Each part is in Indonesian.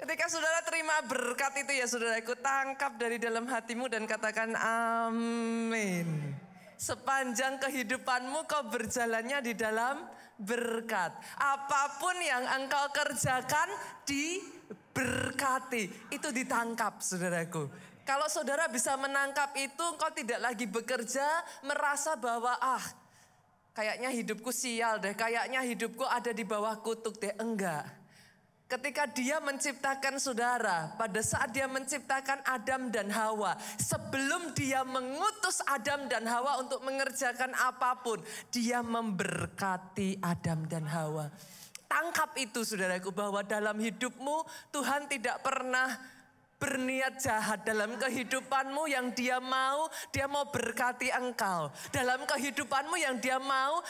Ketika saudara terima berkat itu ya saudaraku, tangkap dari dalam hatimu dan katakan amin. Sepanjang kehidupanmu kau berjalannya di dalam berkat. Apapun yang engkau kerjakan diberkati. Itu ditangkap saudaraku. Kalau saudara bisa menangkap itu, engkau tidak lagi bekerja merasa bahwa kayaknya hidupku sial deh, kayaknya hidupku ada di bawah kutuk deh. Enggak. Ketika dia menciptakan saudara, pada saat dia menciptakan Adam dan Hawa, sebelum dia mengutus Adam dan Hawa untuk mengerjakan apapun, dia memberkati Adam dan Hawa. Tangkap itu saudaraku, bahwa dalam hidupmu Tuhan tidak pernah berniat jahat. Dalam kehidupanmu yang dia mau berkati engkau. Dalam kehidupanmu yang dia mau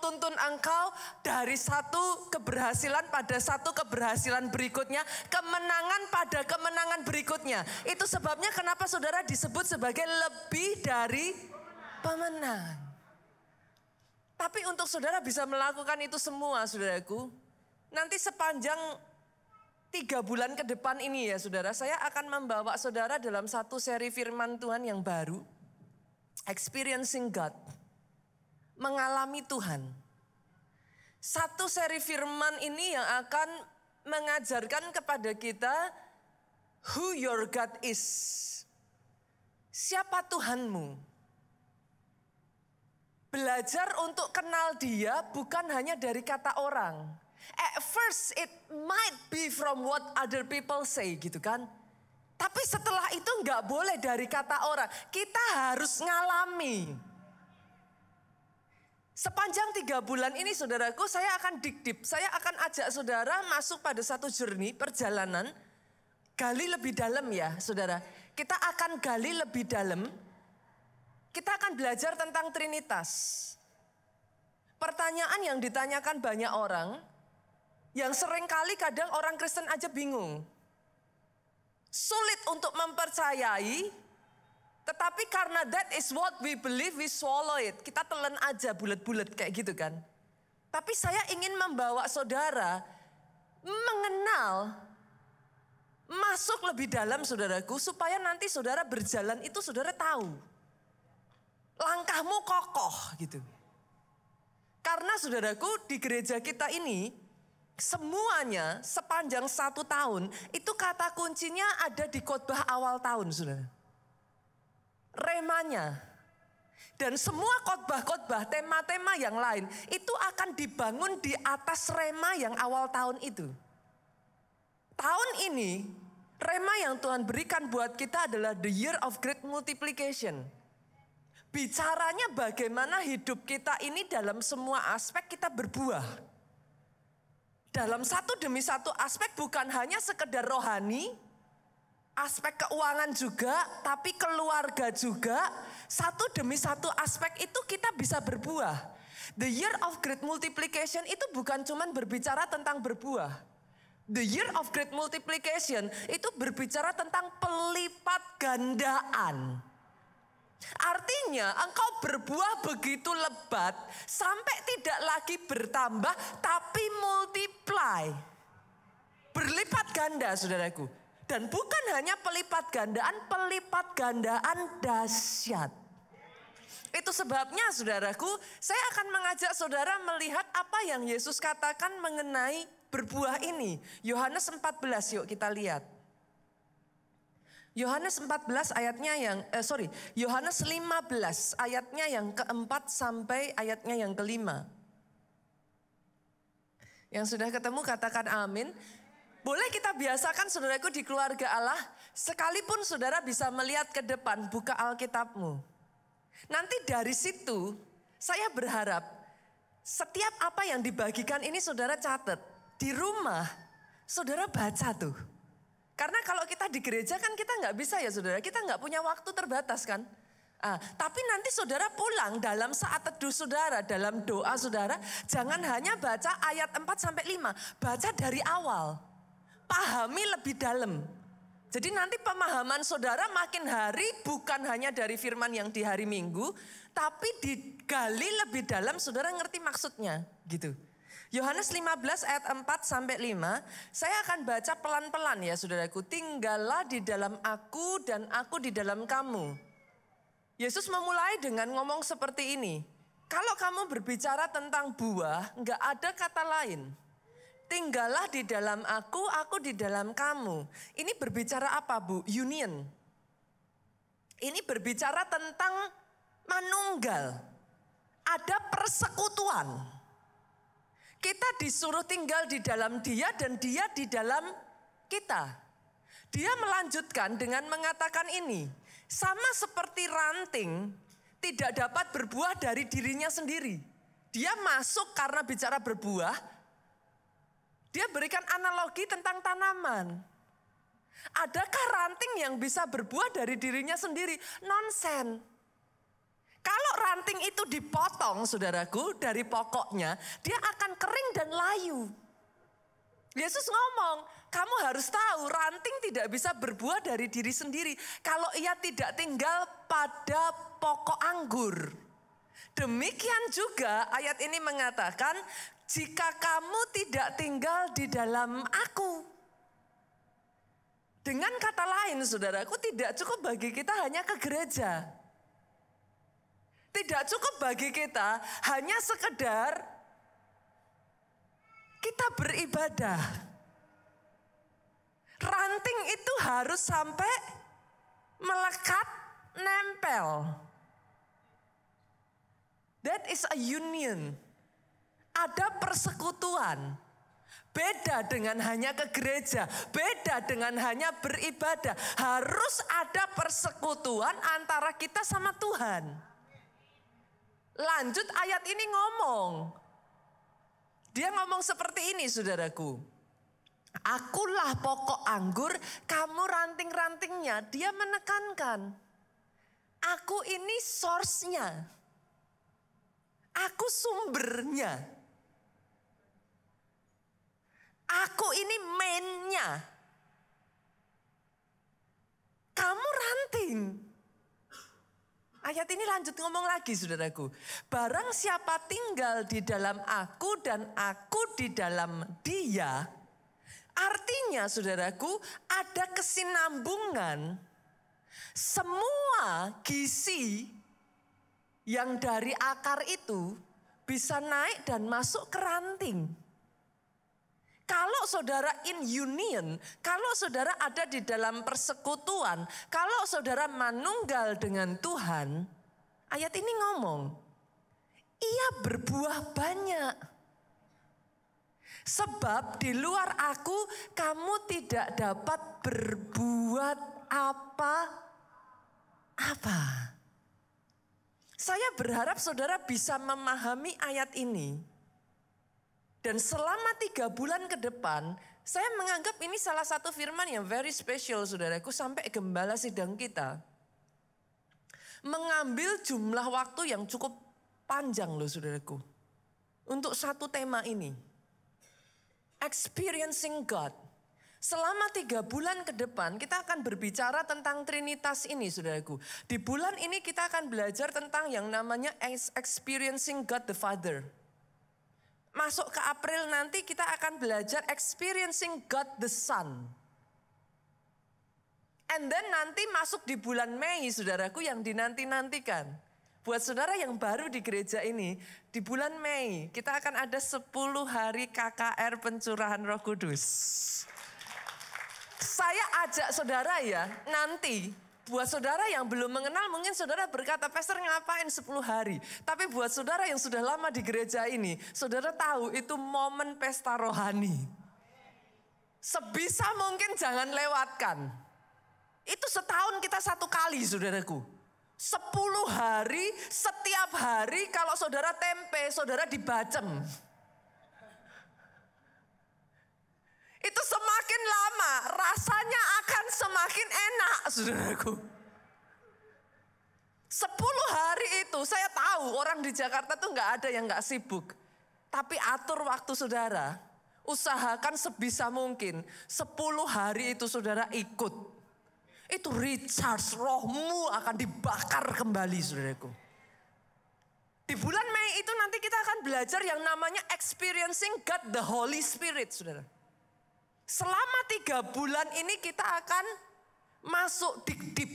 tuntun engkau dari satu keberhasilan pada satu keberhasilan berikutnya, kemenangan pada kemenangan berikutnya. Itu sebabnya kenapa saudara disebut sebagai lebih dari pemenang. Tapi untuk saudara bisa melakukan itu semua saudaraku, nanti sepanjang 3 bulan ke depan ini ya saudara, saya akan membawa saudara dalam satu seri firman Tuhan yang baru. Experiencing God. Mengalami Tuhan. Satu seri firman ini yang akan mengajarkan kepada kita who your God is. Siapa Tuhanmu? Belajar untuk kenal dia bukan hanya dari kata orang. At first it might be from what other people say gitu kan. Tapi setelah itu nggak boleh dari kata orang. Kita harus ngalami. Sepanjang 3 bulan ini saudaraku, saya akan dig deep. Saya akan ajak saudara masuk pada satu journey, perjalanan. Gali lebih dalam ya saudara. Kita akan gali lebih dalam. Kita akan belajar tentang Trinitas. Pertanyaan yang ditanyakan banyak orang, yang seringkali kadang orang Kristen aja bingung. Sulit untuk mempercayai, tetapi karena that is what we believe, we swallow it. Kita telan aja bulat-bulat kayak gitu kan. Tapi saya ingin membawa saudara mengenal, masuk lebih dalam saudaraku, supaya nanti saudara berjalan itu saudara tahu. Langkahmu kokoh gitu. Karena saudaraku di gereja kita ini, semuanya sepanjang 1 tahun itu kata kuncinya ada di khotbah awal tahun saudara. Remanya. Dan semua khotbah-khotbah, tema-tema yang lain itu akan dibangun di atas rema yang awal tahun itu. Tahun ini rema yang Tuhan berikan buat kita adalah the year of great multiplication. Bicaranya bagaimana hidup kita ini dalam semua aspek kita berbuah. Dalam satu demi satu aspek, bukan hanya sekedar rohani, aspek keuangan juga, tapi keluarga juga. Satu demi satu aspek itu kita bisa berbuah. The year of great multiplication itu bukan cuma berbicara tentang berbuah. The year of great multiplication itu berbicara tentang pelipat gandaan. Artinya engkau berbuah begitu lebat sampai tidak lagi bertambah tapi multiply. Berlipat ganda saudaraku. Dan bukan hanya pelipat gandaan dahsyat. Itu sebabnya saudaraku, saya akan mengajak saudara melihat apa yang Yesus katakan mengenai berbuah ini. Yohanes 14 yuk kita lihat. Yohanes 14 ayatnya Yohanes 15 ayatnya yang keempat sampai ayatnya yang kelima. Yang sudah ketemu katakan amin. Boleh kita biasakan saudaraku di keluarga Allah, sekalipun saudara bisa melihat ke depan, buka Alkitabmu. Nanti dari situ saya berharap setiap apa yang dibagikan ini saudara catat. Di rumah saudara baca tuh. Karena kalau kita di gereja kan kita nggak bisa ya saudara, kita nggak punya waktu terbatas kan. Tapi nanti saudara pulang dalam saat teduh saudara, dalam doa saudara, jangan hanya baca ayat 4-5, baca dari awal. Pahami lebih dalam. Jadi nanti pemahaman saudara makin hari bukan hanya dari firman yang di hari Minggu, tapi digali lebih dalam saudara ngerti maksudnya gitu. Yohanes 15 ayat 4 sampai 5. Saya akan baca pelan-pelan ya saudaraku. Tinggallah di dalam aku dan aku di dalam kamu. Yesus memulai dengan ngomong seperti ini. Kalau kamu berbicara tentang buah, enggak ada kata lain. Tinggallah di dalam aku di dalam kamu. Ini berbicara apa Bu? Union. Ini berbicara tentang manunggal. Ada persekutuan. Kita disuruh tinggal di dalam dia dan dia di dalam kita. Dia melanjutkan dengan mengatakan ini. Sama seperti ranting tidak dapat berbuah dari dirinya sendiri. Dia masuk karena bicara berbuah. Dia berikan analogi tentang tanaman. Adakah ranting yang bisa berbuah dari dirinya sendiri? Nonsen. Kalau ranting itu dipotong, saudaraku, dari pokoknya, dia akan kering dan layu. Yesus ngomong, kamu harus tahu ranting tidak bisa berbuah dari diri sendiri kalau ia tidak tinggal pada pokok anggur. Demikian juga ayat ini mengatakan, jika kamu tidak tinggal di dalam aku. Dengan kata lain, saudaraku, tidak cukup bagi kita hanya ke gereja. Tidak cukup bagi kita hanya sekedar kita beribadah. Ranting itu harus sampai melekat, nempel. That is a union. Ada persekutuan. Beda dengan hanya ke gereja, beda dengan hanya beribadah. Harus ada persekutuan antara kita sama Tuhan. Lanjut ayat ini ngomong. Dia ngomong seperti ini saudaraku. Akulah pokok anggur, kamu ranting-rantingnya. Dia menekankan. Aku ini source-nya. Aku sumbernya. Aku ini main-nya. Kamu ranting. Ayat ini lanjut ngomong lagi saudaraku. Barang siapa tinggal di dalam aku dan aku di dalam dia. Artinya saudaraku ada kesinambungan. Semua gizi yang dari akar itu bisa naik dan masuk ke ranting. Kalau saudara in union, kalau saudara ada di dalam persekutuan, kalau saudara manunggal dengan Tuhan, ayat ini ngomong, ia berbuah banyak. Sebab di luar aku kamu tidak dapat berbuat apa-apa. Saya berharap saudara bisa memahami ayat ini. Dan selama 3 bulan ke depan, saya menganggap ini salah satu firman yang very special saudaraku sampai gembala sidang kita. Mengambil jumlah waktu yang cukup panjang loh saudaraku. Untuk satu tema ini. Experiencing God. Selama 3 bulan ke depan kita akan berbicara tentang Trinitas ini saudaraku. Di bulan ini kita akan belajar tentang yang namanya experiencing God the Father. Masuk ke April nanti kita akan belajar experiencing God the Son. And then nanti masuk di bulan Mei saudaraku yang dinanti-nantikan. Buat saudara yang baru di gereja ini, di bulan Mei kita akan ada 10 hari KKR pencurahan Roh Kudus. Saya ajak saudara ya nanti. Buat saudara yang belum mengenal mungkin saudara berkata, Pastor ngapain 10 hari. Tapi buat saudara yang sudah lama di gereja ini, saudara tahu itu momen pesta rohani. Sebisa mungkin jangan lewatkan. Itu setahun kita 1 kali saudaraku. 10 hari, setiap hari kalau saudara tempe, saudara dibacem. Itu semakin lama rasanya akan semakin enak saudaraku. 10 hari itu saya tahu orang di Jakarta tuh gak ada yang gak sibuk. Tapi atur waktu saudara. Usahakan sebisa mungkin 10 hari itu saudara ikut. Itu recharge, rohmu akan dibakar kembali saudaraku. Di bulan Mei itu nanti kita akan belajar yang namanya experiencing God the Holy Spirit, saudara. Selama 3 bulan ini kita akan masuk deep,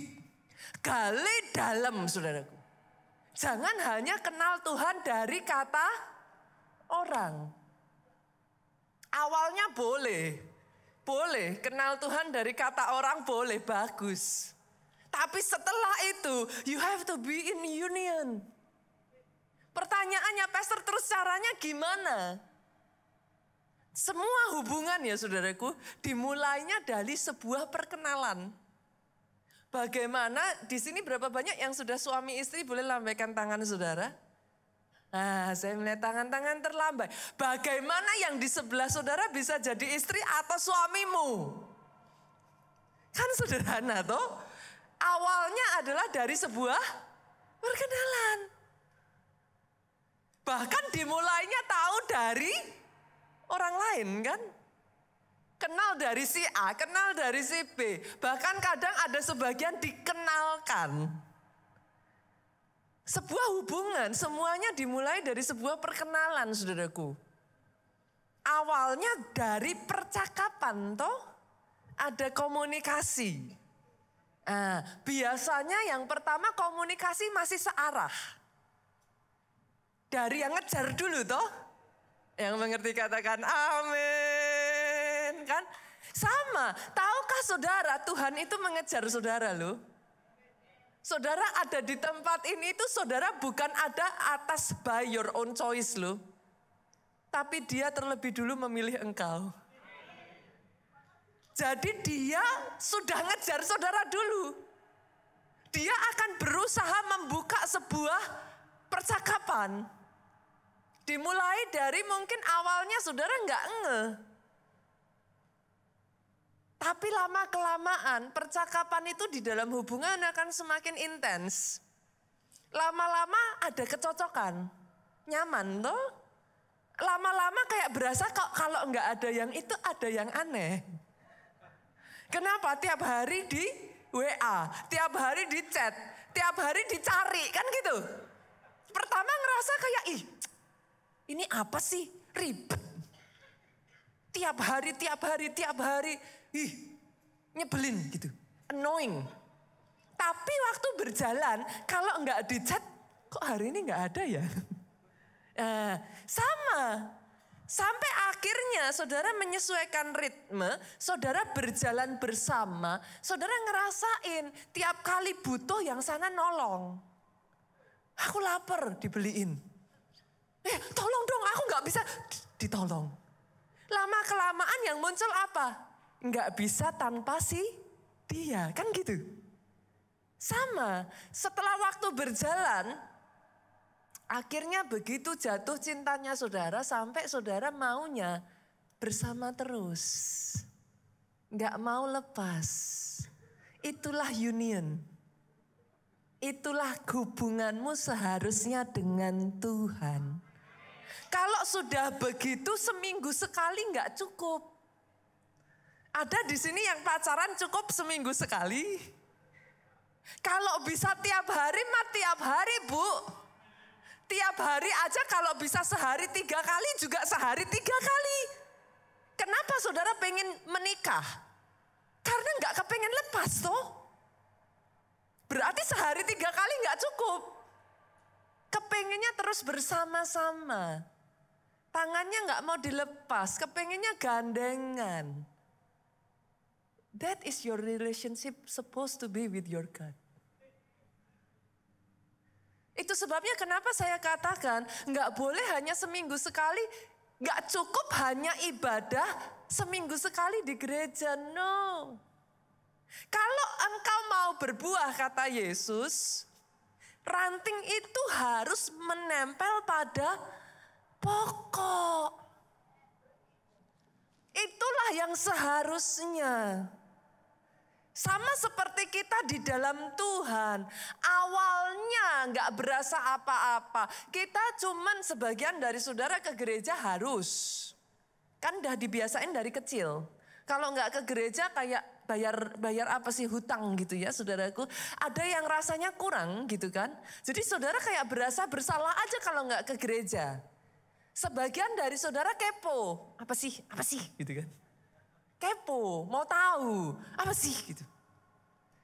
gali dalam, saudaraku. Jangan hanya kenal Tuhan dari kata orang. Awalnya boleh kenal Tuhan dari kata orang, boleh, bagus. Tapi setelah itu, you have to be in union. Pertanyaannya, pastor, terus caranya gimana? Semua hubungan ya saudaraku, dimulainya dari sebuah perkenalan. Bagaimana, di sini berapa banyak yang sudah suami istri, boleh lambaikan tangan saudara? Nah, saya melihat tangan-tangan terlambai. Bagaimana yang di sebelah saudara bisa jadi istri atau suamimu? Kan sederhana toh? Awalnya adalah dari sebuah perkenalan. Bahkan dimulainya tahu dari orang lain kan. Kenal dari si A, kenal dari si B. Bahkan kadang ada sebagian dikenalkan. Sebuah hubungan semuanya dimulai dari sebuah perkenalan saudaraku. Awalnya dari percakapan toh. Ada komunikasi. Nah, biasanya yang pertama komunikasi masih searah. Dari yang ngejar dulu toh. Yang mengerti katakan amin. Kan? Sama. Tahukah saudara Tuhan itu mengejar saudara loh. Saudara ada di tempat ini itu saudara bukan ada atas by your own choice loh. Tapi dia terlebih dulu memilih engkau. Jadi dia sudah ngejar saudara dulu. Dia akan berusaha membuka sebuah percakapan. Dimulai dari mungkin awalnya saudara nggak ngeh. Tapi lama-kelamaan percakapan itu di dalam hubungan akan semakin intens. Lama-lama ada kecocokan. Nyaman toh? Lama-lama kayak berasa kalau nggak ada yang itu ada yang aneh. Kenapa? Tiap hari di WA, tiap hari di chat, tiap hari dicari kan gitu. Pertama ngerasa kayak ini apa sih? Ribet. Tiap hari, nyebelin gitu. Annoying. Tapi waktu berjalan, kalau enggak di chat, kok hari ini enggak ada ya? Sama. Sampai akhirnya saudara menyesuaikan ritme, saudara berjalan bersama, saudara ngerasain tiap kali butuh yang sana nolong. Aku lapar, dibeliin. Tolong dong, aku nggak bisa ditolong. Lama-kelamaan yang muncul apa? Nggak bisa tanpa si dia, kan gitu. Sama, setelah waktu berjalan, akhirnya begitu jatuh cintanya saudara sampai saudara maunya bersama terus. Nggak mau lepas. Itulah union. Itulah hubunganmu seharusnya dengan Tuhan. Kalau sudah begitu seminggu sekali nggak cukup. Ada di sini yang pacaran cukup seminggu sekali. Kalau bisa tiap hari mah tiap hari Bu. Tiap hari aja kalau bisa sehari 3 kali juga sehari 3 kali. Kenapa saudara pengen menikah? Karena nggak kepengen lepas toh. Berarti sehari 3 kali nggak cukup. Kepengennya terus bersama-sama. Tangannya nggak mau dilepas, kepengennya gandengan. That is your relationship supposed to be with your God. Itu sebabnya kenapa saya katakan nggak boleh hanya seminggu sekali, nggak cukup hanya ibadah seminggu sekali di gereja, no. Kalau engkau mau berbuah kata Yesus, ranting itu harus menempel pada pokok. Itulah yang seharusnya. Sama seperti kita di dalam Tuhan. Awalnya gak berasa apa-apa. Kita cuman sebagian dari saudara ke gereja harus. Kan udah dibiasain dari kecil. Kalau nggak ke gereja kayak bayar apa sih, hutang gitu ya saudaraku. Ada yang rasanya kurang gitu kan. Jadi saudara kayak berasa bersalah aja kalau nggak ke gereja. Sebagian dari saudara kepo. Apa sih gitu kan. Kepo, mau tahu apa sih gitu.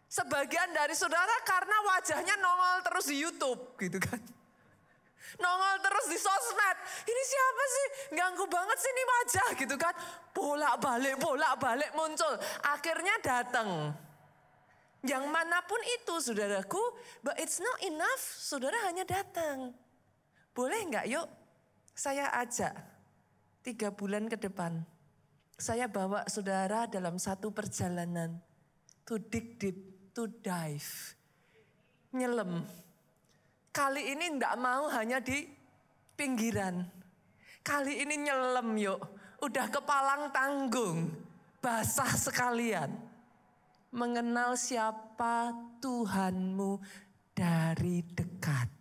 Sebagian dari saudara karena wajahnya nongol terus di YouTube gitu kan. Nongol terus di sosmed. Ini siapa sih? Ganggu banget sih ini wajah gitu kan. Bolak-balik muncul. Akhirnya datang. Yang manapun itu saudaraku. But it's not enough. Saudara hanya datang. Boleh nggak yuk saya ajak 3 bulan ke depan. Saya bawa saudara dalam satu perjalanan. To dig deep, to dive. Nyelam. Kali ini enggak mau hanya di pinggiran. Kali ini nyelam yuk. Udah kepalang tanggung. Basah sekalian. Mengenal siapa Tuhanmu dari dekat.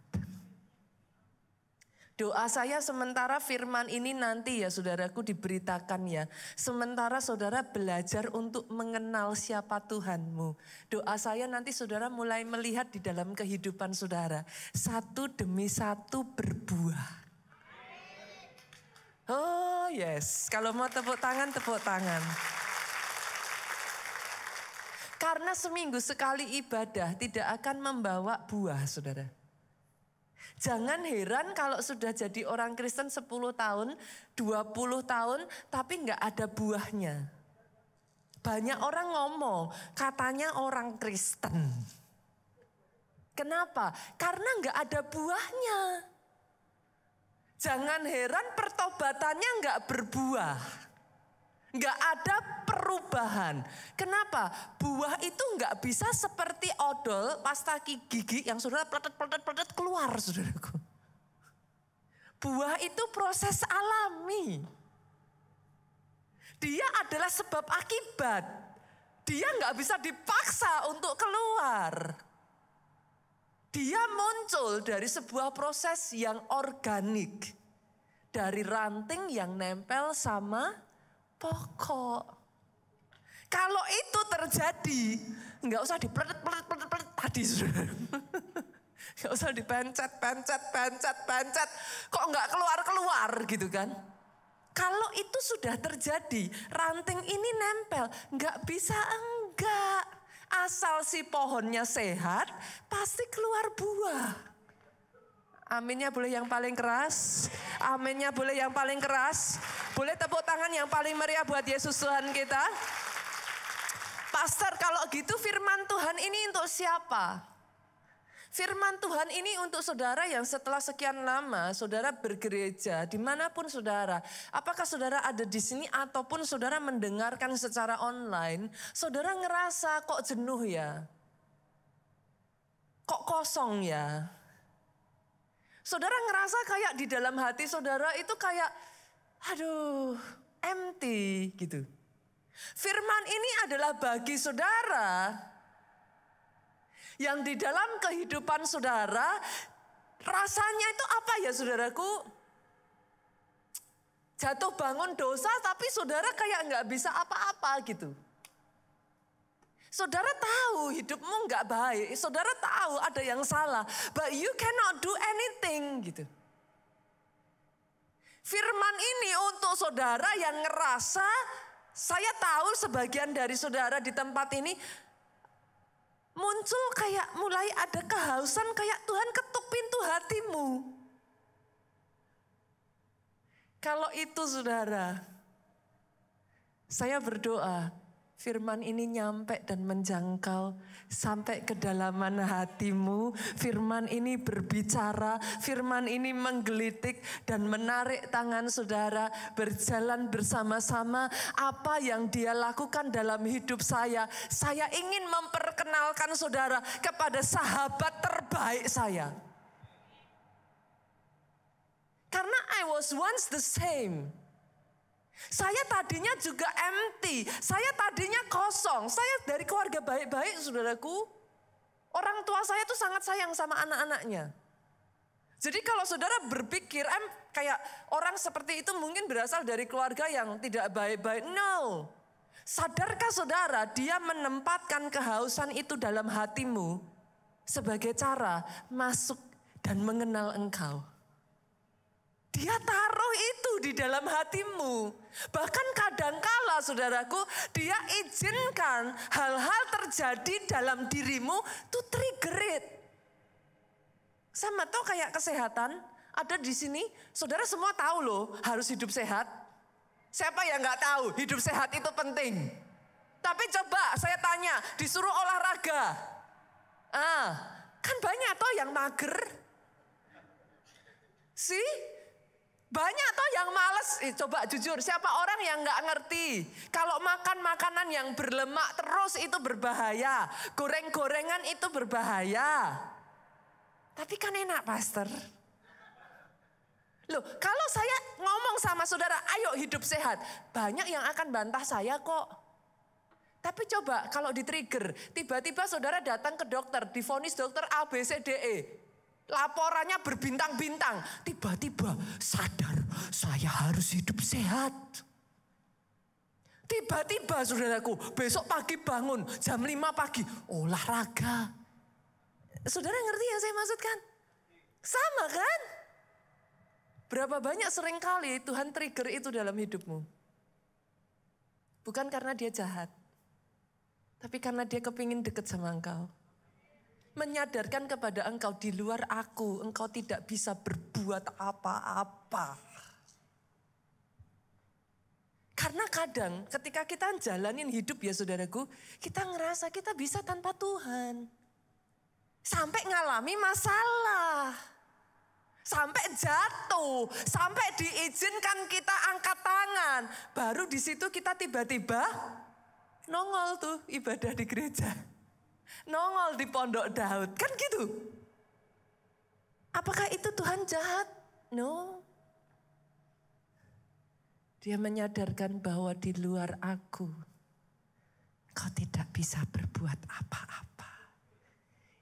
Doa saya sementara firman ini nanti ya saudaraku diberitakan ya. Sementara saudara belajar untuk mengenal siapa Tuhanmu. Doa saya nanti saudara mulai melihat di dalam kehidupan saudara. Satu demi satu berbuah. Oh yes, kalau mau tepuk tangan, tepuk tangan. Karena seminggu sekali ibadah tidak akan membawa buah saudara. Jangan heran kalau sudah jadi orang Kristen 10 tahun, 20 tahun, tapi nggak ada buahnya. Banyak orang ngomong, katanya orang Kristen. Kenapa? Karena nggak ada buahnya. Jangan heran pertobatannya nggak berbuah. Nggak ada perubahan. Kenapa? Buah itu nggak bisa seperti odol pasta gigi yang saudara pletet keluar saudaraku. Buah itu proses alami. Dia adalah sebab akibat. Dia nggak bisa dipaksa untuk keluar. Dia muncul dari sebuah proses yang organik. Dari ranting yang nempel sama pokok. Kalau itu terjadi, nggak usah dipletet tadi saudara. Nggak usah dipencet. Kok nggak keluar gitu kan? Kalau itu sudah terjadi, ranting ini nempel, nggak bisa enggak. Asal si pohonnya sehat, pasti keluar buah. Aminnya boleh yang paling keras. Aminnya boleh yang paling keras. Boleh tepuk tangan yang paling meriah buat Yesus Tuhan kita. Pastor, kalau gitu firman Tuhan ini untuk siapa? Firman Tuhan ini untuk saudara yang setelah sekian lama saudara bergereja dimanapun saudara. Apakah saudara ada di sini ataupun saudara mendengarkan secara online. Saudara ngerasa kok jenuh ya? Kok kosong ya? Saudara ngerasa kayak di dalam hati saudara itu kayak aduh empty gitu. Firman ini adalah bagi saudara yang di dalam kehidupan saudara rasanya itu apa ya saudaraku? Jatuh bangun dosa tapi saudara kayak nggak bisa apa-apa gitu. Saudara tahu hidupmu nggak baik, saudara tahu ada yang salah, but you cannot do anything gitu. Firman ini untuk saudara yang ngerasa, saya tahu sebagian dari saudara di tempat ini muncul kayak mulai ada kehausan kayak Tuhan ketuk pintu hatimu. Kalau itu saudara, saya berdoa. Firman ini nyampe dan menjangkau sampai kedalaman hatimu. Firman ini berbicara, firman ini menggelitik dan menarik tangan saudara. Berjalan bersama-sama apa yang dia lakukan dalam hidup saya. Saya ingin memperkenalkan saudara kepada sahabat terbaik saya. Karena I was once the same. Saya tadinya juga empty, saya tadinya kosong, saya dari keluarga baik-baik saudaraku. Orang tua saya tuh sangat sayang sama anak-anaknya. Jadi kalau saudara berpikir kayak orang seperti itu mungkin berasal dari keluarga yang tidak baik-baik. No, Sadarkah saudara, dia menempatkan kehausan itu dalam hatimu sebagai cara masuk dan mengenal engkau. Dia taruh itu di dalam hatimu. Bahkan kadangkala saudaraku, dia izinkan hal-hal terjadi dalam dirimu to trigger it. Sama tuh kayak kesehatan, ada di sini, saudara semua tahu loh harus hidup sehat. Siapa yang nggak tahu hidup sehat itu penting? Tapi coba saya tanya, disuruh olahraga. Kan banyak toh yang mager. Banyak toh yang males. Coba jujur, siapa orang yang nggak ngerti kalau makan makanan yang berlemak terus itu berbahaya, goreng-gorengan itu berbahaya. Tapi kan enak, pastor. Loh, kalau saya ngomong sama saudara, ayo hidup sehat, banyak yang akan bantah saya kok. Tapi coba kalau di-trigger, tiba-tiba saudara datang ke dokter, divonis dokter A, B, C, D, E. Laporannya berbintang-bintang, tiba-tiba sadar saya harus hidup sehat. Tiba-tiba saudaraku, besok pagi bangun jam 5 pagi, olahraga. Saudara ngerti yang saya maksudkan? Sama kan? Berapa banyak seringkali Tuhan trigger itu dalam hidupmu. Bukan karena dia jahat, tapi karena dia kepingin dekat sama engkau. Menyadarkan kepada engkau, di luar aku, engkau tidak bisa berbuat apa-apa. Karena kadang ketika kita jalanin hidup ya saudaraku, kita ngerasa kita bisa tanpa Tuhan. Sampai ngalami masalah. Sampai jatuh, sampai diizinkan kita angkat tangan. Baru di situ kita tiba-tiba nongol tuh ibadah di gereja. Nongol di pondok Daud, kan gitu. Apakah itu Tuhan jahat? No. Dia menyadarkan bahwa di luar aku, kau tidak bisa berbuat apa-apa.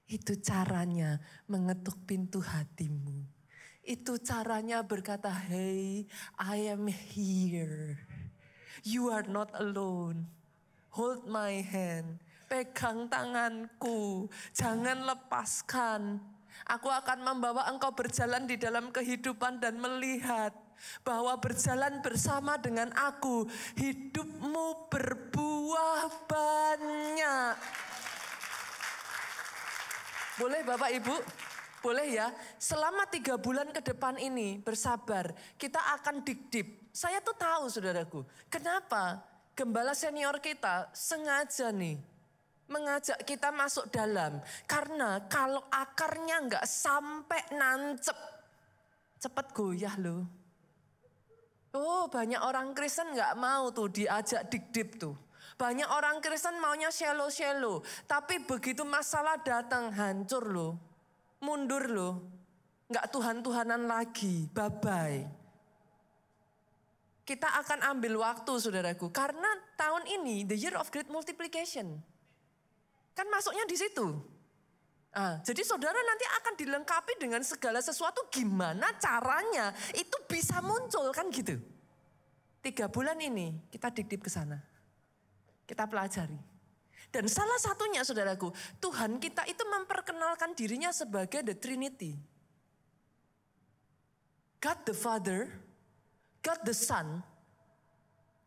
Itu caranya mengetuk pintu hatimu. Itu caranya berkata, hey, I am here. You are not alone. Hold my hand. Pegang tanganku, jangan lepaskan. Aku akan membawa engkau berjalan di dalam kehidupan dan melihat bahwa berjalan bersama dengan aku, hidupmu berbuah banyak. Boleh Bapak Ibu? Boleh ya? Selama 3 bulan ke depan ini bersabar, kita akan dig-deep. Saya tuh tahu saudaraku, kenapa gembala senior kita sengaja nih mengajak kita masuk dalam. Karena kalau akarnya nggak sampai nancep, cepet goyah loh. Oh, banyak orang Kristen nggak mau tuh diajak dig-deep tuh. Banyak orang Kristen maunya shallow-shallow. Tapi begitu masalah datang hancur loh. Mundur loh. Nggak Tuhan-Tuhanan lagi. Bye-bye. Kita akan ambil waktu saudaraku. Karena tahun ini the year of great multiplication. Kan masuknya di situ. Jadi saudara nanti akan dilengkapi dengan segala sesuatu, gimana caranya itu bisa muncul kan gitu. 3 bulan ini kita didip ke sana. Kita pelajari. Dan salah satunya saudaraku, Tuhan kita itu memperkenalkan dirinya sebagai the Trinity. God the Father, God the Son,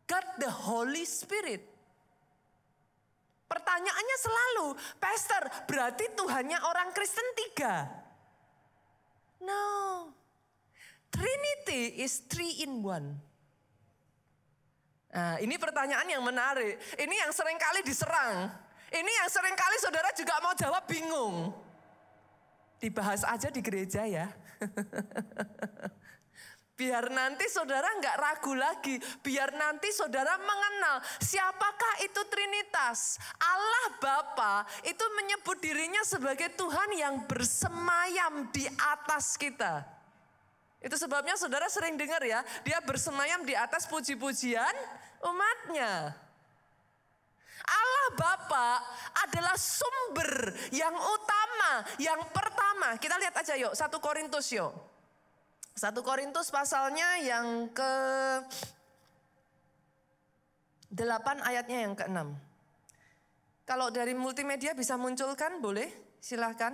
God the Holy Spirit. Pertanyaannya selalu, Pastor, berarti Tuhannya orang Kristen 3? No. Trinity is 3 in 1. Nah, ini pertanyaan yang menarik. Ini yang sering kali diserang. Ini yang sering kali saudara juga mau jawab bingung. Dibahas aja di gereja ya. Biar nanti saudara nggak ragu lagi. Biar nanti saudara mengenal siapakah itu Trinitas. Allah Bapa itu menyebut dirinya sebagai Tuhan yang bersemayam di atas kita. Itu sebabnya saudara sering dengar ya. Dia bersemayam di atas puji-pujian umatnya. Allah Bapa adalah sumber yang utama, yang pertama. Kita lihat aja yuk, 1 Korintus yuk. 1 Korintus pasalnya yang ke 8 ayatnya yang ke-6. Kalau dari multimedia bisa munculkan, boleh, silahkan.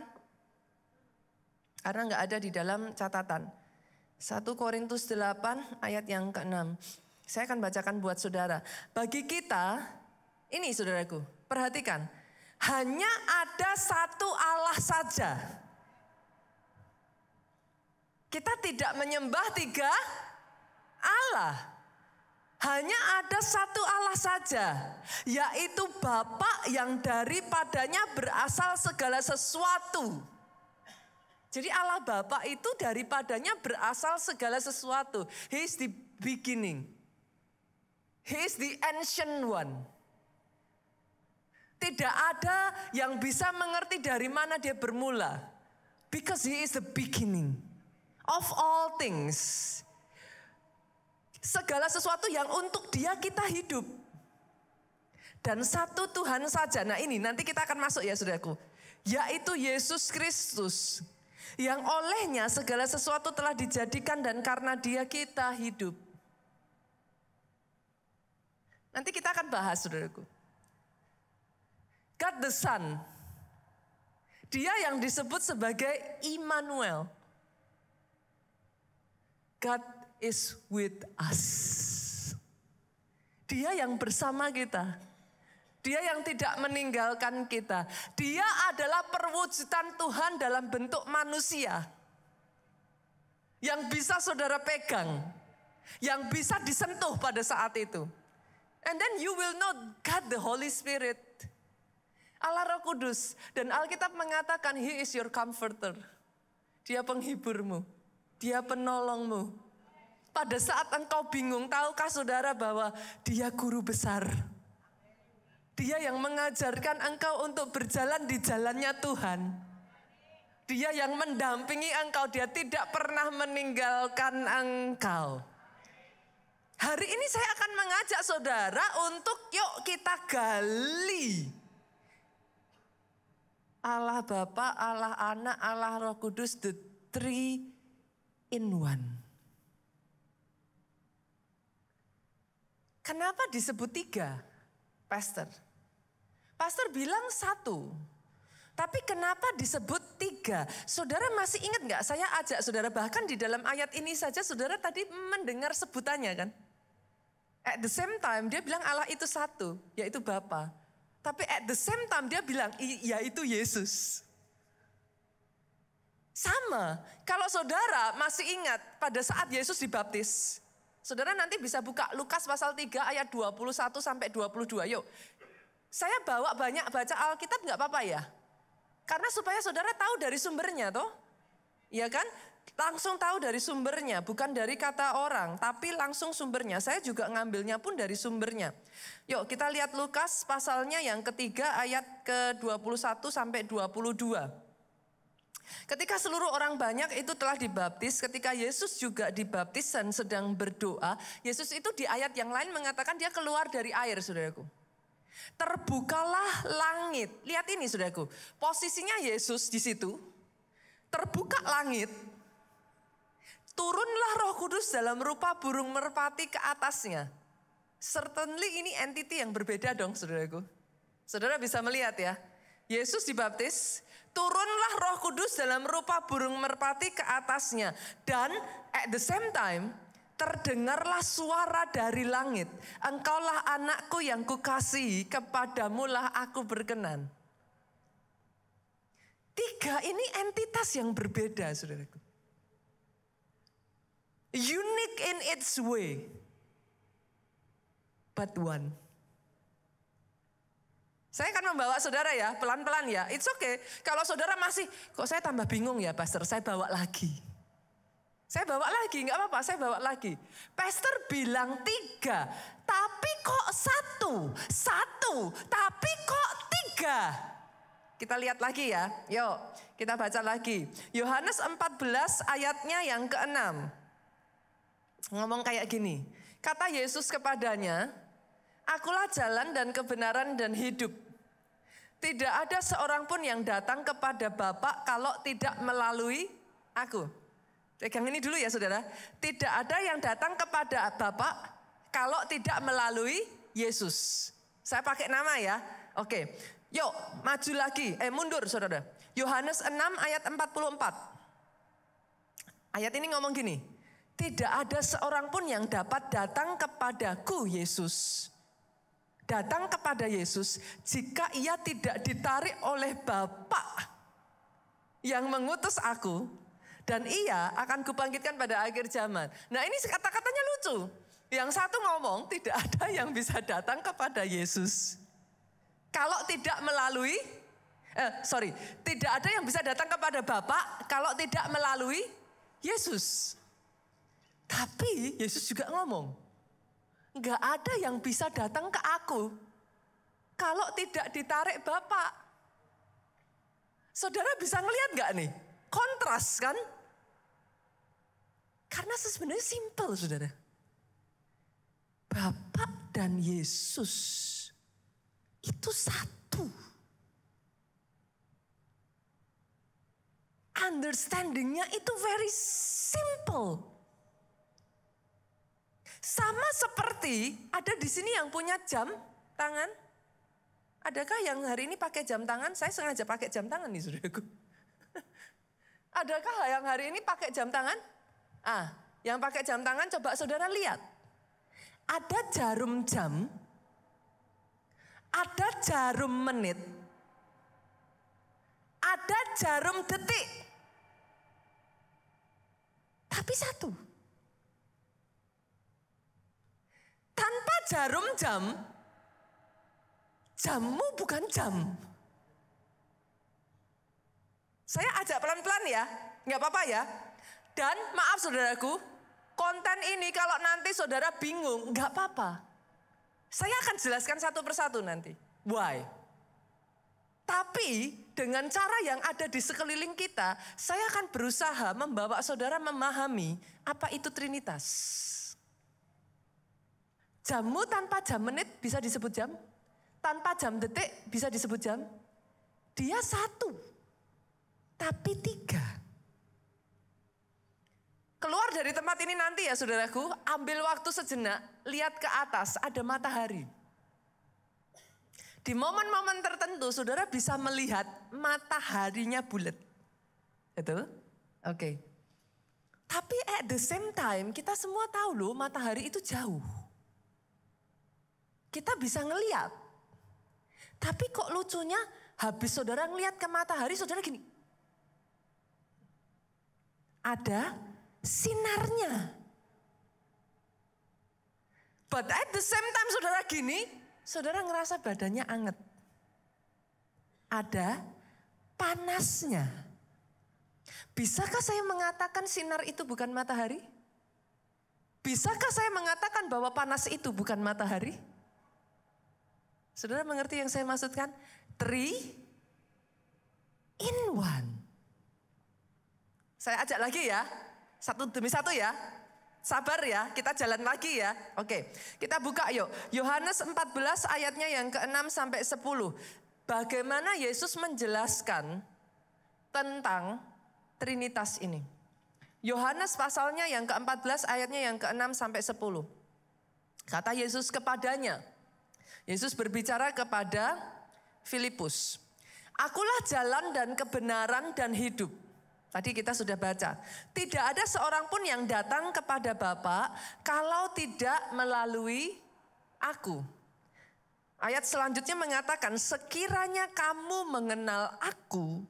Karena nggak ada di dalam catatan. 1 Korintus 8 ayat yang ke-6. Saya akan bacakan buat saudara. Bagi kita, ini saudaraku, perhatikan. Hanya ada satu Allah saja. Kita tidak menyembah 3 Allah. Hanya ada satu Allah saja, yaitu Bapa yang daripadanya berasal segala sesuatu. Jadi Allah Bapa itu daripadanya berasal segala sesuatu. He is the beginning. He is the ancient one. Tidak ada yang bisa mengerti dari mana dia bermula. Because he is the beginning of all things. Segala sesuatu yang untuk dia kita hidup. Dan satu Tuhan saja. Nah ini nanti kita akan masuk ya saudaraku. Yaitu Yesus Kristus. Yang olehnya segala sesuatu telah dijadikan dan karena dia kita hidup. Nanti kita akan bahas saudaraku. God the Son. Dia yang disebut sebagai Immanuel. God is with us. Dia yang bersama kita. Dia yang tidak meninggalkan kita. Dia adalah perwujudan Tuhan dalam bentuk manusia. Yang bisa saudara pegang. Yang bisa disentuh pada saat itu. And then you will know God the Holy Spirit. Allah Roh Kudus. Dan Alkitab mengatakan He is your comforter. Dia penghiburmu. Dia penolongmu. Pada saat engkau bingung, tahukah saudara bahwa dia guru besar. Dia yang mengajarkan engkau untuk berjalan di jalannya Tuhan. Dia yang mendampingi engkau, dia tidak pernah meninggalkan engkau. Hari ini saya akan mengajak saudara untuk yuk kita gali. Allah Bapa, Allah Anak, Allah Roh Kudus, the 3 in 1. Kenapa disebut 3, Pastor? Pastor bilang 1. Tapi kenapa disebut 3? Saudara masih ingat nggak? Saya ajak saudara, bahkan di dalam ayat ini saja saudara tadi mendengar sebutannya kan? At the same time dia bilang Allah itu 1, yaitu Bapa. Tapi at the same time dia bilang yaitu Yesus. Sama, kalau saudara masih ingat pada saat Yesus dibaptis. Saudara nanti bisa buka Lukas pasal 3 ayat 21 sampai 22. Yuk, saya bawa banyak baca Alkitab nggak apa-apa ya? Karena supaya saudara tahu dari sumbernya toh. Iya kan? Langsung tahu dari sumbernya, bukan dari kata orang, tapi langsung sumbernya. Saya juga ngambilnya pun dari sumbernya. Yuk kita lihat Lukas pasalnya yang ketiga ayat ke-21 sampai 22. Ketika seluruh orang banyak itu telah dibaptis, ketika Yesus juga dibaptis dan sedang berdoa, Yesus itu di ayat yang lain mengatakan dia keluar dari air, saudaraku. Terbukalah langit. Lihat ini, saudaraku. Posisinya Yesus di situ. Terbuka langit. Turunlah Roh Kudus dalam rupa burung merpati ke atasnya. Certainly ini entity yang berbeda dong, saudaraku. Saudara bisa melihat ya. Yesus dibaptis, turunlah Roh Kudus dalam rupa burung merpati ke atasnya. Dan at the same time, terdengarlah suara dari langit. Engkaulah anakku yang kukasihi, kepadamulah aku berkenan. 3 ini entitas yang berbeda, saudaraku. Unique in its way, but one. Saya akan membawa saudara ya, pelan-pelan ya. It's okay. Kalau saudara masih, kok saya tambah bingung ya Pastor, saya bawa lagi. Saya bawa lagi, gak apa-apa, saya bawa lagi. Pastor bilang 3, tapi kok 1, tapi kok 3. Kita lihat lagi ya, yuk kita baca lagi. Yohanes 14 ayatnya yang ke-6. Ngomong kayak gini, kata Yesus kepadanya, Akulah jalan dan kebenaran dan hidup. Tidak ada seorang pun yang datang kepada Bapa kalau tidak melalui aku. Pegang ini dulu ya saudara. Tidak ada yang datang kepada Bapa kalau tidak melalui Yesus. Saya pakai nama ya. Oke. Yuk, maju lagi. Mundur saudara. Yohanes 6 ayat 44. Ayat ini ngomong gini. Tidak ada seorang pun yang dapat datang kepadaku, Yesus. Datang kepada Yesus jika ia tidak ditarik oleh Bapa yang mengutus aku. Dan ia akan kubangkitkan pada akhir zaman. Nah ini kata-katanya lucu. Yang satu ngomong tidak ada yang bisa datang kepada Yesus kalau tidak melalui, tidak ada yang bisa datang kepada Bapa kalau tidak melalui Yesus. Tapi Yesus juga ngomong, enggak ada yang bisa datang ke aku kalau tidak ditarik Bapa. Saudara bisa ngelihat enggak nih? Kontras kan? Karena sebenarnya simple saudara. Bapa dan Yesus itu satu. Understandingnya itu very simple. Sama seperti ada di sini yang punya jam tangan. Adakah yang hari ini pakai jam tangan? Saya sengaja pakai jam tangan nih saudaraku. Adakah yang hari ini pakai jam tangan? Yang pakai jam tangan coba saudara lihat. Ada jarum jam, ada jarum menit, ada jarum detik. Tapi satu. Tanpa jarum jam, jammu bukan jam. Saya ajak pelan-pelan ya, nggak apa-apa ya. Dan maaf saudaraku, konten ini kalau nanti saudara bingung, nggak apa-apa. Saya akan jelaskan satu persatu nanti. Why? Tapi dengan cara yang ada di sekeliling kita, saya akan berusaha membawa saudara memahami apa itu Trinitas. Jammu tanpa jam menit bisa disebut jam. Tanpa jam detik bisa disebut jam. Dia satu, tapi tiga. Keluar dari tempat ini nanti ya saudaraku, ambil waktu sejenak, lihat ke atas ada matahari. Di momen-momen tertentu saudara bisa melihat mataharinya bulat. Betul? Oke. Tapi at the same time kita semua tahu loh matahari itu jauh. Kita bisa ngelihat. Tapi kok lucunya habis saudara ngelihat ke matahari saudara gini. Ada sinarnya. But at the same time saudara gini, saudara ngerasa badannya anget. Ada panasnya. Bisakah saya mengatakan sinar itu bukan matahari? Bisakah saya mengatakan bahwa panas itu bukan matahari? Saudara mengerti yang saya maksudkan? 3 in 1. Saya ajak lagi ya. Satu demi satu ya. Sabar ya, kita jalan lagi ya. Oke, kita buka yuk. Yohanes 14 ayatnya yang ke-6 sampai 10. Bagaimana Yesus menjelaskan tentang Trinitas ini. Yohanes pasalnya yang ke-14 ayatnya yang ke-6 sampai 10. Kata Yesus kepadanya. Yesus berbicara kepada Filipus. Akulah jalan dan kebenaran dan hidup. Tadi kita sudah baca. Tidak ada seorang pun yang datang kepada Bapa kalau tidak melalui aku. Ayat selanjutnya mengatakan, sekiranya kamu mengenal aku,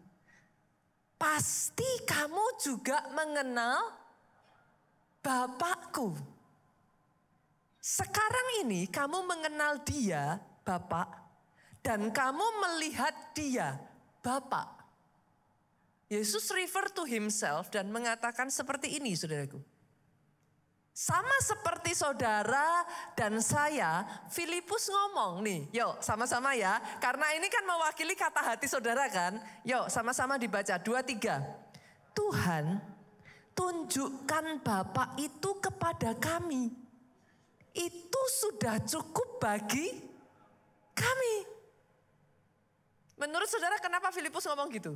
pasti kamu juga mengenal Bapakku. Sekarang ini kamu mengenal dia, Bapa, dan kamu melihat dia, Bapa. Yesus refer to himself dan mengatakan seperti ini, saudaraku. Sama seperti saudara dan saya, Filipus ngomong nih, yuk sama-sama ya. Karena ini kan mewakili kata hati saudara kan. Yuk sama-sama dibaca, 2, 3. Tuhan, tunjukkan Bapa itu kepada kami. Itu sudah cukup bagi kami. Menurut saudara kenapa Filipus ngomong gitu?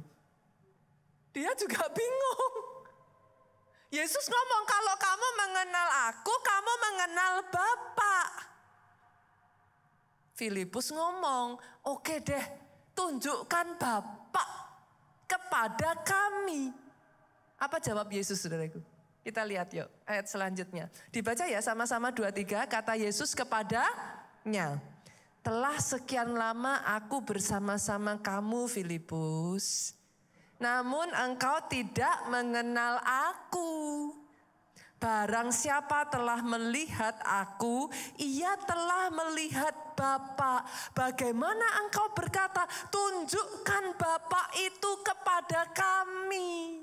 Dia juga bingung. Yesus ngomong kalau kamu mengenal aku, kamu mengenal Bapa. Filipus ngomong, oke deh, tunjukkan Bapa kepada kami. Apa jawab Yesus, saudaraku? Kita lihat yuk ayat selanjutnya. Dibaca ya sama-sama 2-3, kata Yesus kepadanya. Telah sekian lama aku bersama-sama kamu Filipus, namun engkau tidak mengenal aku. Barang siapa telah melihat aku, ia telah melihat Bapa. Bagaimana engkau berkata, tunjukkan Bapa itu kepada kami.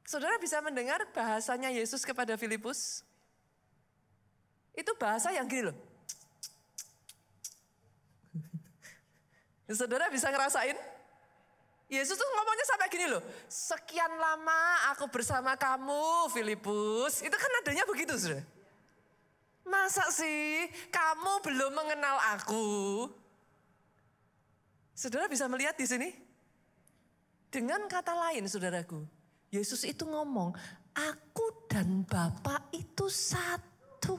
Saudara bisa mendengar bahasanya Yesus kepada Filipus? Itu bahasa yang gini loh. Saudara bisa ngerasain? Yesus tuh ngomongnya sampai gini loh. Sekian lama aku bersama kamu Filipus. Itu kan nadanya begitu, saudara. Masa sih kamu belum mengenal aku? Saudara bisa melihat di sini? Dengan kata lain, saudaraku, Yesus itu ngomong, aku dan Bapa itu satu.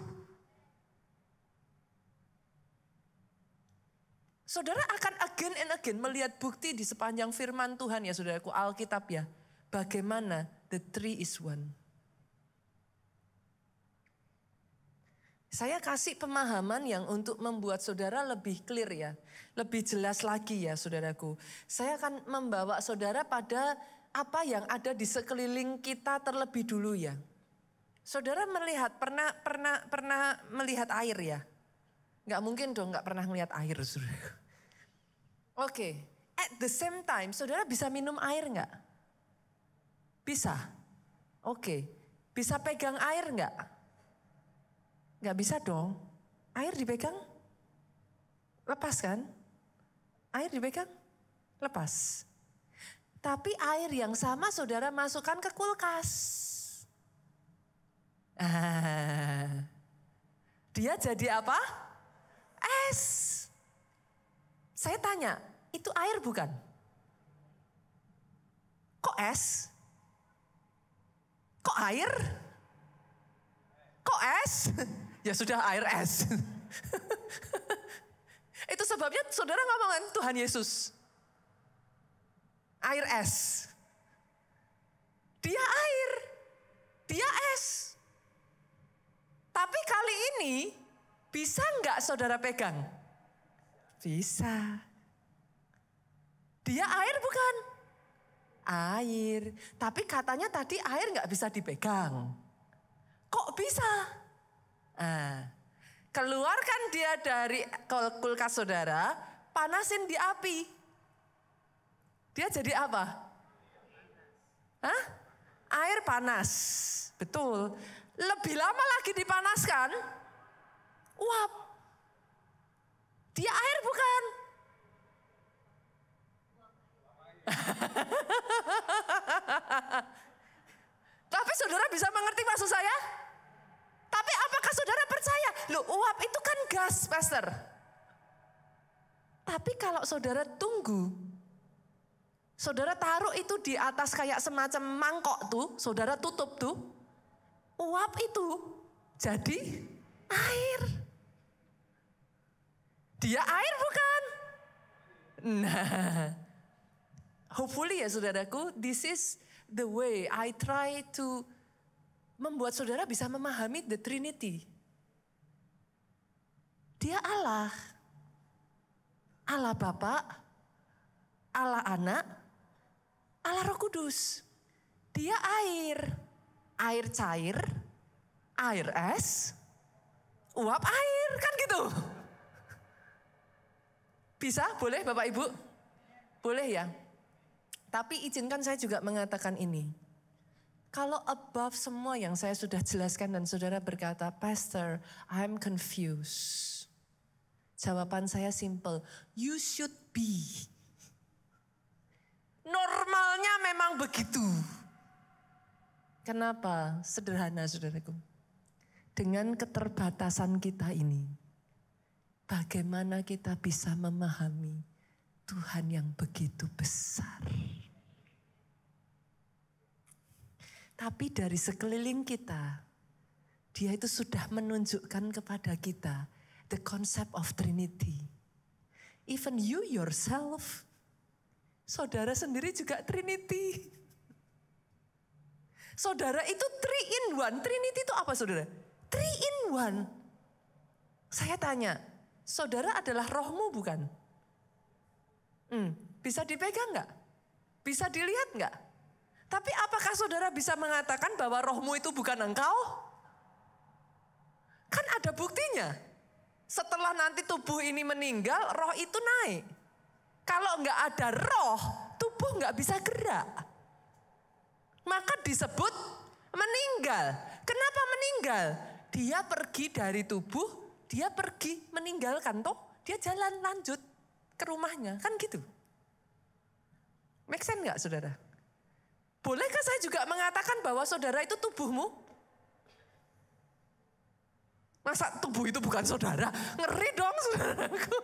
Saudara akan again and again melihat bukti di sepanjang firman Tuhan ya saudaraku, Alkitab ya. Bagaimana the three is one. Saya kasih pemahaman yang untuk membuat saudara lebih clear ya. Lebih jelas lagi ya saudaraku. Saya akan membawa saudara pada apa yang ada di sekeliling kita terlebih dulu ya. Saudara melihat, pernah melihat air ya? Nggak mungkin dong nggak pernah melihat air, saudara. Oke, at the same time, saudara bisa minum air nggak? Bisa. Oke, bisa pegang air nggak? Nggak bisa dong. Air dipegang, lepas kan? Air dipegang, lepas. Tapi air yang sama saudara masukkan ke kulkas. Dia jadi apa? Es. Saya tanya, itu air bukan? Kok es? Kok air? Kok es? Ya sudah air es. Itu sebabnya saudara ngomongin Tuhan Yesus. Air es. Dia air. Dia es. Tapi kali ini bisa nggak saudara pegang? Bisa. Dia air bukan? Air. Tapi katanya tadi air nggak bisa dipegang. Kok bisa? Keluarkan dia dari kulkas saudara, panasin di api. Dia jadi apa? Hah? Air panas. Betul. Lebih lama lagi dipanaskan, uap. Dia air bukan? Tapi saudara bisa mengerti maksud saya? Tapi apakah saudara percaya? Loh, uap itu kan gas, Pastor. Tapi kalau saudara tunggu, saudara taruh itu di atas kayak semacam mangkok tuh, saudara tutup tuh, uap itu jadi air. Dia air bukan? Nah, hopefully ya saudaraku, this is the way I try to membuat saudara bisa memahami the Trinity. Dia Allah. Allah Bapa, Allah Anak, Allah Roh Kudus. Dia air. Air cair, air es, uap air, kan gitu. Bisa? Boleh Bapak Ibu? Boleh ya? Tapi izinkan saya juga mengatakan ini. Kalau above semua yang saya sudah jelaskan dan saudara berkata, Pastor, I'm confused. Jawaban saya simple, you should be. Normalnya memang begitu. Kenapa? Sederhana saudaraku. Dengan keterbatasan kita ini, bagaimana kita bisa memahami Tuhan yang begitu besar. Tapi dari sekeliling kita, Dia itu sudah menunjukkan kepada kita The concept of Trinity. Even you yourself, saudara sendiri juga Trinity. Saudara itu 3 in 1. Trinity itu apa saudara? 3 in 1. Saya tanya, saudara adalah rohmu bukan? Bisa dipegang gak? Bisa dilihat gak? Tapi apakah saudara bisa mengatakan bahwa rohmu itu bukan engkau? Kan ada buktinya. Setelah nanti tubuh ini meninggal, roh itu naik. Kalau nggak ada roh, tubuh nggak bisa gerak. Maka disebut meninggal. Kenapa meninggal? Dia pergi dari tubuh, dia pergi meninggalkan toh. Dia jalan lanjut ke rumahnya, kan gitu. Make sense nggak saudara? Bolehkah saya juga mengatakan bahwa saudara itu tubuhmu? Masa tubuh itu bukan saudara? Ngeri dong saudaraku.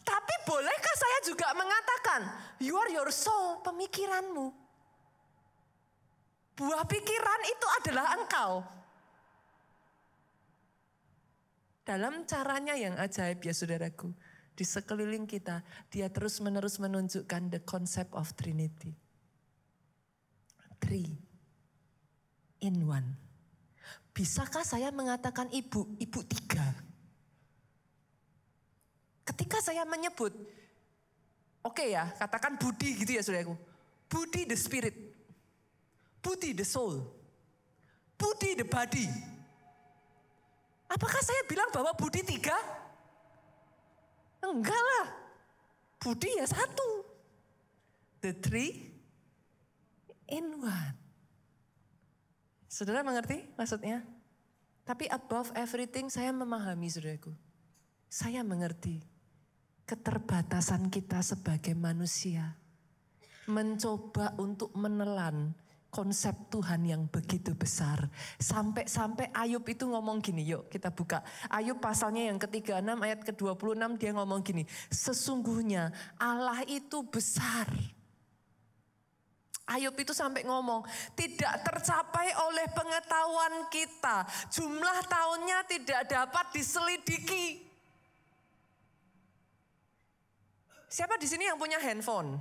Tapi bolehkah saya juga mengatakan, you are your soul, pemikiranmu. Buah pikiran itu adalah engkau. Dalam caranya yang ajaib ya saudaraku. Di sekeliling kita, dia terus menerus menunjukkan the concept of Trinity. 3 in 1. Bisakah saya mengatakan ibu 3? Ketika saya menyebut, oke ya, katakan Budi gitu ya saudaraku. Budi the spirit, Budi the soul, Budi the body. Apakah saya bilang bahwa Budi 3? Enggak lah, Budi ya 1. The 3 in 1. Saudara mengerti maksudnya? Tapi above everything saya memahami saudaraku. Saya mengerti keterbatasan kita sebagai manusia. Mencoba untuk menelan konsep Tuhan yang begitu besar. Sampai-sampai Ayub itu ngomong gini, yuk kita buka. Ayub pasalnya yang ke-36 ayat ke-26 dia ngomong gini. Sesungguhnya Allah itu besar. Ayub itu sampai ngomong, tidak tercapai oleh pengetahuan kita. Jumlah tahunnya tidak dapat diselidiki. Siapa di sini yang punya handphone?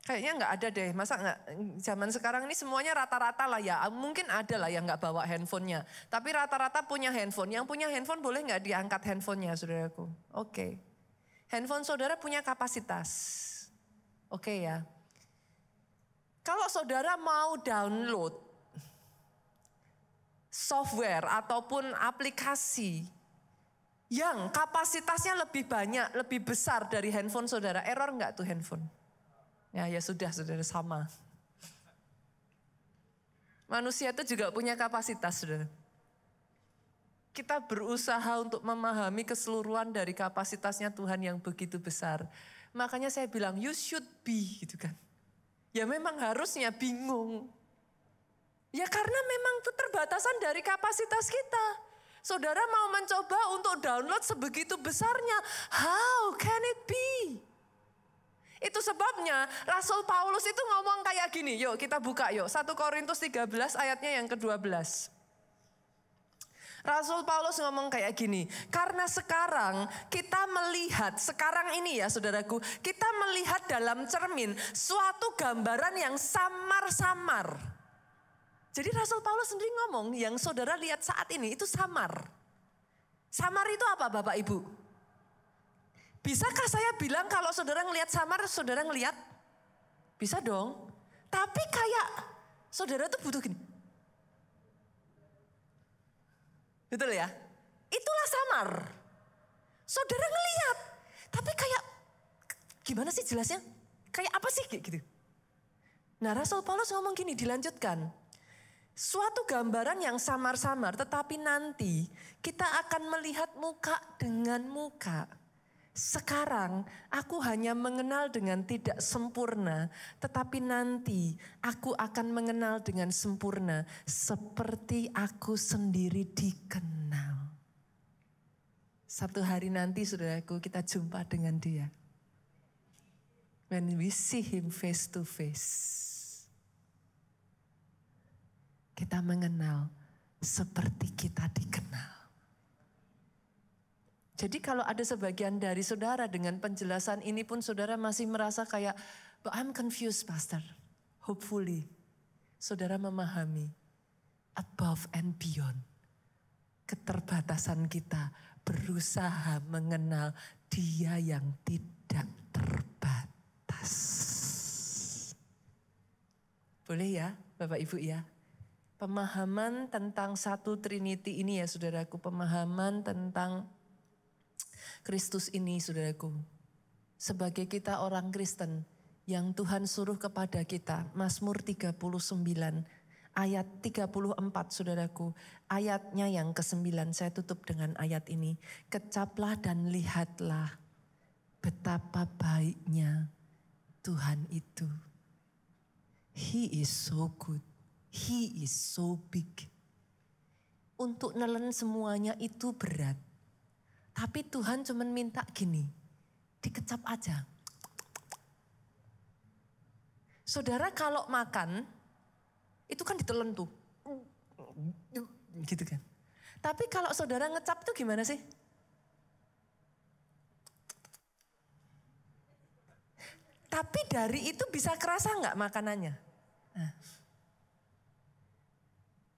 Kayaknya nggak ada deh, masa nggak? Zaman sekarang ini semuanya rata-rata lah ya. Mungkin ada lah yang nggak bawa handphonenya. Tapi rata-rata punya handphone. Yang punya handphone boleh nggak diangkat handphonenya saudaraku? Oke. Handphone saudara punya kapasitas. Oke ya. Kalau saudara mau download software ataupun aplikasi yang kapasitasnya lebih banyak, lebih besar dari handphone saudara, error nggak tuh handphone? Ya sudah saudara, sama. Manusia itu juga punya kapasitas saudara. Kita berusaha untuk memahami keseluruhan dari kapasitasnya Tuhan yang begitu besar. Makanya saya bilang you should be gitu kan. Ya memang harusnya bingung. Ya karena memang keterbatasan dari kapasitas kita. Saudara mau mencoba untuk download sebegitu besarnya. How can it be? Itu sebabnya Rasul Paulus itu ngomong kayak gini. Yuk kita buka yuk. 1 Korintus 13 ayatnya yang ke-12. Rasul Paulus ngomong kayak gini. Karena sekarang kita melihat, sekarang ini ya saudaraku. Kita melihat dalam cermin suatu gambaran yang samar-samar. Jadi Rasul Paulus sendiri ngomong yang saudara lihat saat ini itu samar. Samar itu apa Bapak Ibu? Bisakah saya bilang kalau saudara ngelihat samar, saudara ngelihat? Bisa dong. Tapi kayak saudara tuh butuh gini. Betul ya? Itulah samar. Saudara ngelihat. Tapi kayak, gimana sih jelasnya? Kayak apa sih gitu? Nah Rasul Paulus ngomong gini, dilanjutkan. Suatu gambaran yang samar-samar, tetapi nanti kita akan melihat muka dengan muka. Sekarang aku hanya mengenal dengan tidak sempurna, tetapi nanti aku akan mengenal dengan sempurna seperti aku sendiri dikenal. Satu hari nanti saudaraku kita jumpa dengan dia. When we see him face to face. Kita mengenal seperti kita dikenal. Jadi kalau ada sebagian dari saudara dengan penjelasan ini pun saudara masih merasa kayak, but I'm confused pastor. Hopefully saudara memahami above and beyond. Keterbatasan kita berusaha mengenal Dia yang tidak terbatas. Boleh ya Bapak Ibu ya? Pemahaman tentang satu Trinity ini ya saudaraku, pemahaman tentang Kristus ini saudaraku. Sebagai kita orang Kristen yang Tuhan suruh kepada kita, Mazmur 39 ayat 34 saudaraku. Ayatnya yang ke-9 saya tutup dengan ayat ini. Kecaplah dan lihatlah betapa baiknya Tuhan itu. He is so good. He is so big. Untuk nelen semuanya itu berat. Tapi Tuhan cuma minta gini, dikecap aja. Saudara kalau makan, itu kan ditelan tuh. Gitu kan. Tapi kalau saudara ngecap tuh gimana sih? Tapi dari itu bisa kerasa nggak makanannya? Nah.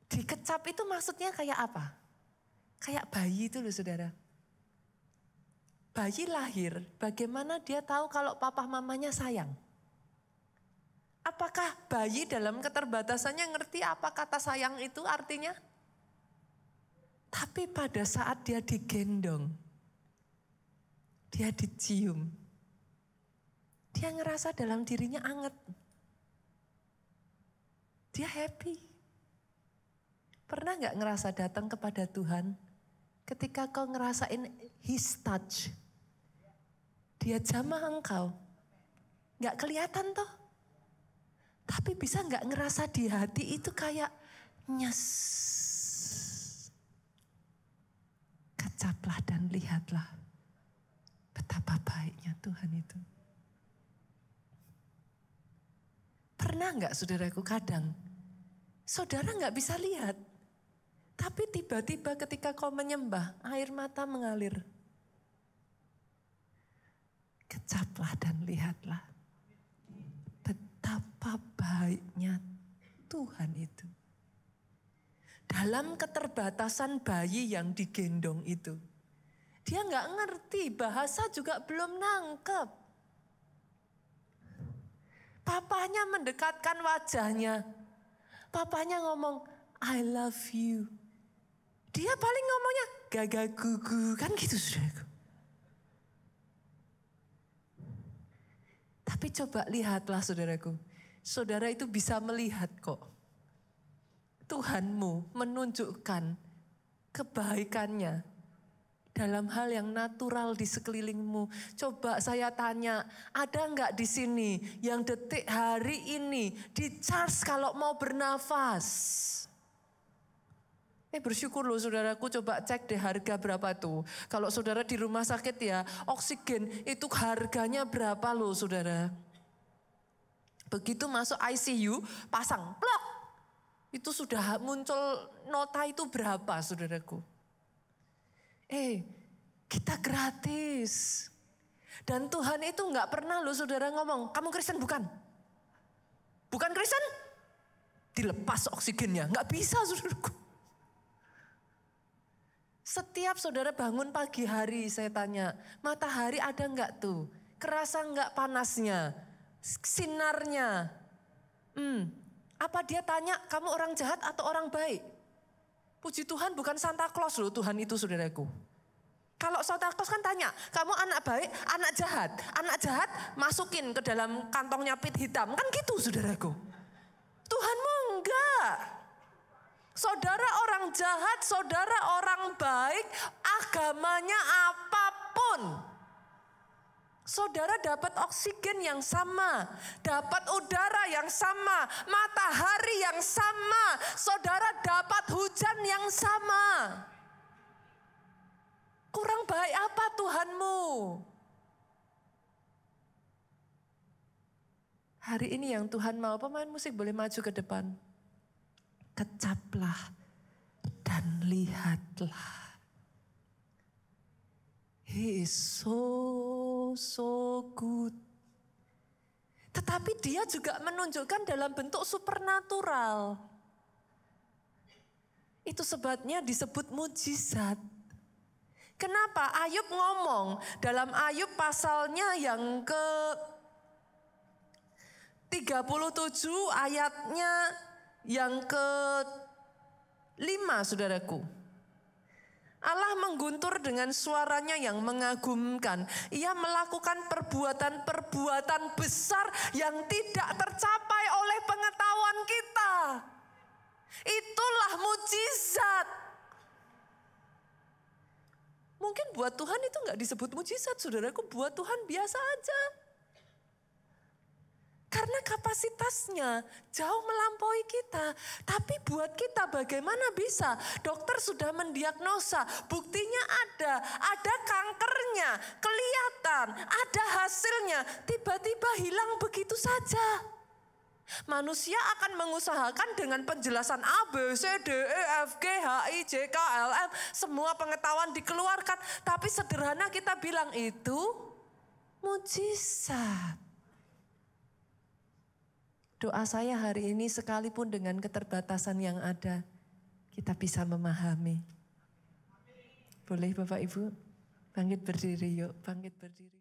Dikecap itu maksudnya kayak apa? Kayak bayi itu loh saudara. Bayi lahir, bagaimana dia tahu kalau papa mamanya sayang? Apakah bayi dalam keterbatasannya ngerti apa kata sayang itu artinya? Tapi pada saat dia digendong, dia dicium, dia ngerasa dalam dirinya anget. Dia happy. Pernah gak ngerasa datang kepada Tuhan ketika kau ngerasain His touch? Dia jamah engkau. Gak kelihatan toh. Tapi bisa gak ngerasa di hati itu kayak nyes. Kecaplah dan lihatlah betapa baiknya Tuhan itu. Pernah gak saudaraku kadang saudara gak bisa lihat. Tapi tiba-tiba ketika kau menyembah air mata mengalir. Kecaplah dan lihatlah betapa baiknya Tuhan itu. Dalam keterbatasan bayi yang digendong itu. Dia gak ngerti, bahasa juga belum nangkep. Papanya mendekatkan wajahnya. Papanya ngomong, I love you. Dia paling ngomongnya gagagugu, kan gitu saudaraku. Tapi coba lihatlah saudaraku. Saudara itu bisa melihat kok. Tuhanmu menunjukkan kebaikannya dalam hal yang natural di sekelilingmu. Coba saya tanya, ada enggak di sini yang detik hari ini di charge kalau mau bernafas? Bersyukur loh saudaraku, coba cek deh harga berapa tuh. Kalau saudara di rumah sakit ya, oksigen itu harganya berapa loh saudara. Begitu masuk ICU, pasang plok. Itu sudah muncul nota itu berapa saudaraku. Kita gratis. Dan Tuhan itu gak pernah loh saudara ngomong, kamu Kristen bukan? Bukan Kristen? Dilepas oksigennya, gak bisa saudaraku. Setiap saudara bangun pagi hari saya tanya, matahari ada enggak tuh? Kerasa enggak panasnya? Sinarnya? Apa dia tanya kamu orang jahat atau orang baik? Puji Tuhan bukan Santa Claus loh Tuhan itu saudaraku. Kalau Santa Claus kan tanya, kamu anak baik, anak jahat. Anak jahat masukin ke dalam kantongnya pit hitam. Kan gitu saudaraku. Tuhanmu enggak. Saudara orang jahat, saudara orang baik, agamanya apapun. Saudara dapat oksigen yang sama, dapat udara yang sama, matahari yang sama, saudara dapat hujan yang sama. Kurang baik apa Tuhanmu? Hari ini yang Tuhan mau, pemain musik boleh maju ke depan. Kecaplah dan lihatlah He is so good. Tetapi dia juga menunjukkan dalam bentuk supernatural. Itu sebabnya disebut mujizat. Kenapa? Ayub ngomong dalam Ayub pasalnya yang ke 37 ayatnya yang ke 5, saudaraku. Allah mengguntur dengan suaranya yang mengagumkan. Ia melakukan perbuatan-perbuatan besar yang tidak tercapai oleh pengetahuan kita. Itulah mujizat. Mungkin buat Tuhan itu enggak disebut mujizat, saudaraku. Buat Tuhan biasa aja. Karena kapasitasnya jauh melampaui kita. Tapi buat kita bagaimana bisa? Dokter sudah mendiagnosa, buktinya ada kankernya, kelihatan, ada hasilnya. Tiba-tiba hilang begitu saja. Manusia akan mengusahakan dengan penjelasan A, B, C, D, E, F, G, H, I, J, K, L, M. Semua pengetahuan dikeluarkan. Tapi sederhana kita bilang itu mujizat. Doa saya hari ini sekalipun dengan keterbatasan yang ada, kita bisa memahami. Boleh Bapak Ibu? Bangkit berdiri yuk, bangkit berdiri.